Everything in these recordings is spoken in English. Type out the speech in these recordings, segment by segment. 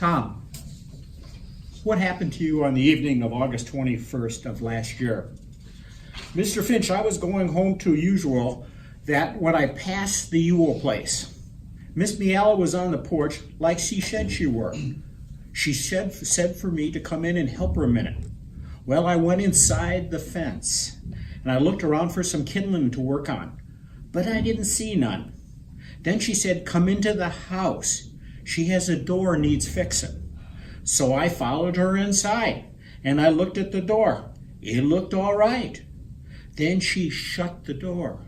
Tom, what happened to you on the evening of August 21st of last year? Mr. Finch, I was going home to usual that when I passed the Ewell place, Miss Miala was on the porch like she said she were. She said for me to come in and help her a minute. Well, I went inside the fence and I looked around for some kindling to work on, but I didn't see none. Then she said, come into the house. She has a door needs fixing. So I followed her inside and I looked at the door. It looked all right. Then she shut the door.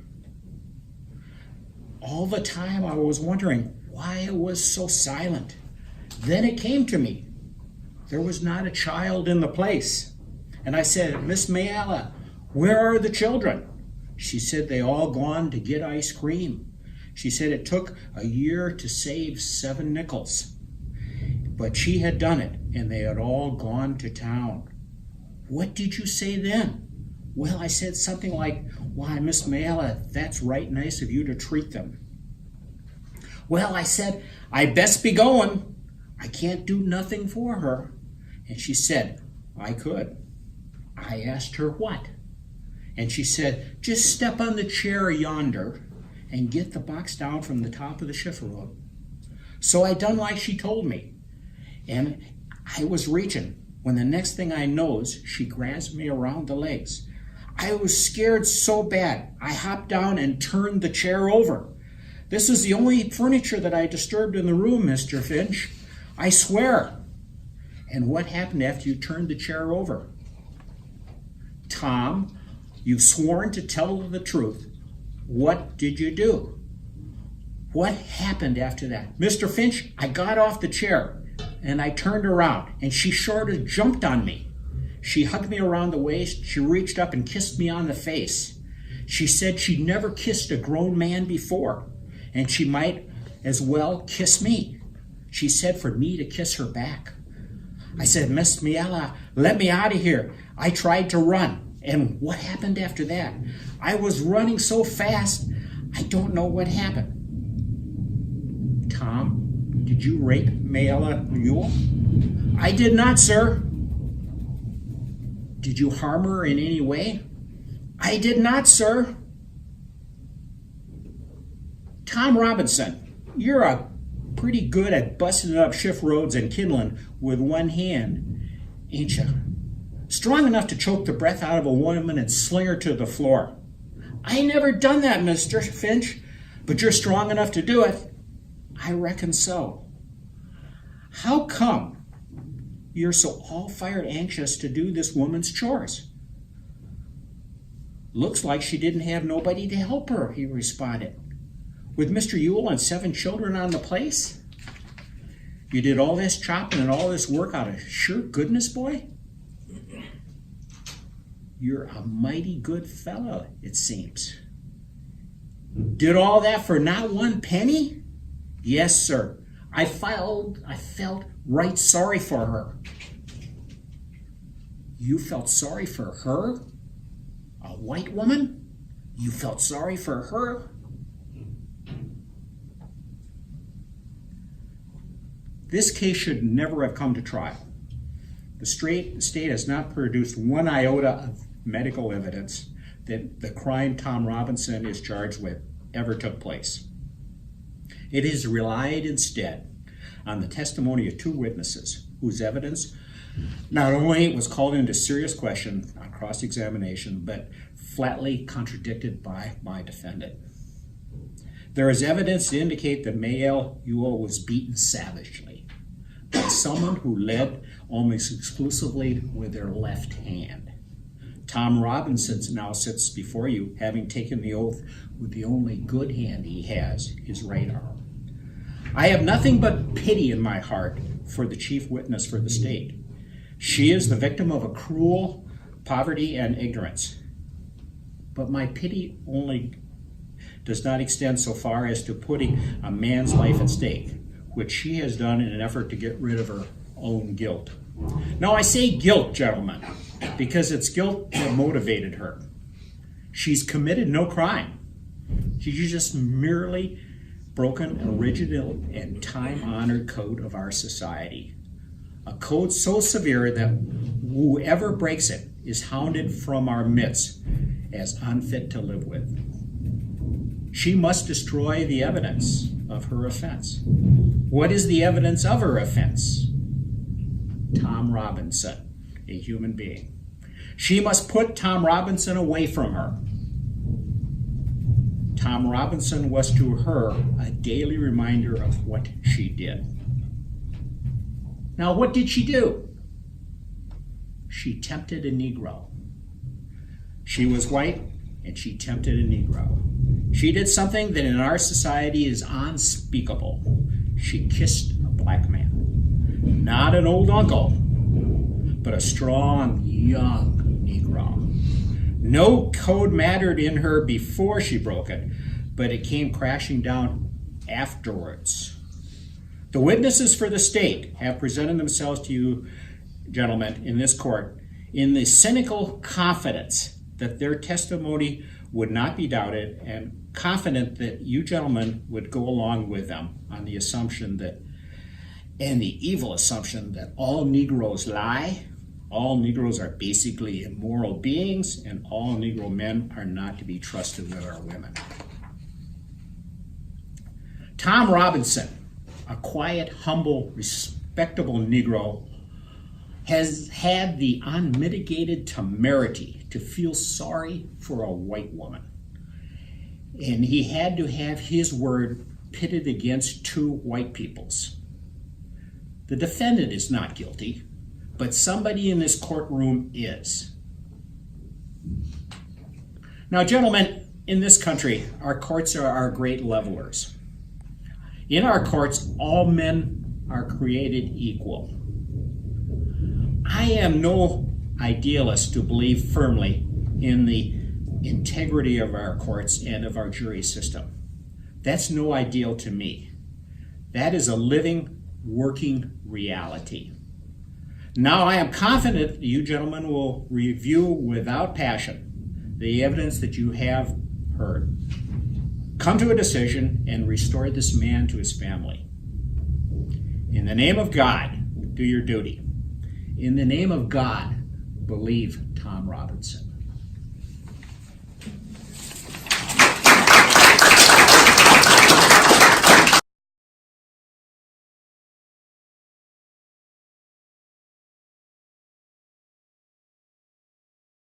All the time I was wondering why it was so silent. Then it came to me. There was not a child in the place. And I said, Miss Miala, where are the children? She said they all gone to get ice cream. She said it took a year to save 7 nickels. But she had done it, and they had all gone to town. What did you say then? Well, I said something like, why, Miss Miala, that's right nice of you to treat them. Well, I said, I best be going. I can't do nothing for her. And she said, I could. I asked her what? And she said, just step on the chair yonder and get the box down from the top of the shifter road. So I done like she told me. And I was reaching when the next thing I knows, she grabs me around the legs. I was scared so bad, I hopped down and turned the chair over. This is the only furniture that I disturbed in the room, Mr. Finch. I swear. And what happened after you turned the chair over? Tom, you've sworn to tell the truth. What did you do? What happened after that? Mr. Finch, I got off the chair and I turned around and she sort of jumped on me. She hugged me around the waist. She reached up and kissed me on the face. She said she'd never kissed a grown man before and she might as well kiss me. She said for me to kiss her back. I said, Miss Miala, let me out of here. I tried to run. And what happened after that? I was running so fast, I don't know what happened. Tom, did you rape Miala Ewell? I did not, sir. Did you harm her in any way? I did not, sir. Tom Robinson, you're a pretty good at busting up shift roads and kindling with one hand, ain't you? Strong enough to choke the breath out of a woman and sling her to the floor. I never done that, Mr. Finch, but you're strong enough to do it. I reckon so. How come you're so all-fired anxious to do this woman's chores? Looks like she didn't have nobody to help her, he responded. With Mr. Ewell and 7 children on the place? You did all this chopping and all this work out of sheer goodness, boy? You're a mighty good fellow, it seems. Did all that for not 1 penny? Yes, sir. I felt right sorry for her. You felt sorry for her? A white woman? You felt sorry for her? This case should never have come to trial. The state has not produced 1 iota of medical evidence that the crime Tom Robinson is charged with ever took place. It has relied instead on the testimony of 2 witnesses whose evidence not only was called into serious question on cross-examination, but flatly contradicted by my defendant. There is evidence to indicate that Miala Ewell was beaten savagely by someone who led almost exclusively with their left hand. Tom Robinson now sits before you, having taken the oath with the only good hand he has, his right arm. I have nothing but pity in my heart for the chief witness for the state. She is the victim of a cruel poverty and ignorance. But my pity only does not extend so far as to putting a man's life at stake, which she has done in an effort to get rid of her own guilt. Now, I say guilt, gentlemen, because it's guilt that motivated her. She's committed no crime. She's just merely broken a rigid and time-honored code of our society. a code so severe that whoever breaks it is hounded from our midst as unfit to live with. She must destroy the evidence of her offense. What is the evidence of her offense? Tom Robinson, a human being. She must put Tom Robinson away from her. Tom Robinson was to her a daily reminder of what she did. Now, what did she do? She tempted a Negro. She was white, and she tempted a Negro. She did something that in our society is unspeakable. She kissed a black man. Not an old uncle, but a strong, young Negro. No code mattered in her before she broke it, but it came crashing down afterwards. The witnesses for the state have presented themselves to you, gentlemen, in this court in the cynical confidence that their testimony would not be doubted, and confident that you gentlemen would go along with them on the assumption that, and the evil assumption that all Negroes lie, all Negroes are basically immoral beings, and all Negro men are not to be trusted with our women. Tom Robinson, a quiet, humble, respectable Negro, has had the unmitigated temerity to feel sorry for a white woman. And he had to have his word pitted against two white people's. The defendant is not guilty, but somebody in this courtroom is. Now, gentlemen, in this country, our courts are our great levelers. In our courts, all men are created equal. I am no idealist to believe firmly in the integrity of our courts and of our jury system. That's no ideal to me. That is a living, working reality. Now, I am confident that you gentlemen will review without passion the evidence that you have heard. Come to a decision and restore this man to his family. In the name of God, do your duty. In the name of God, believe Tom Robinson.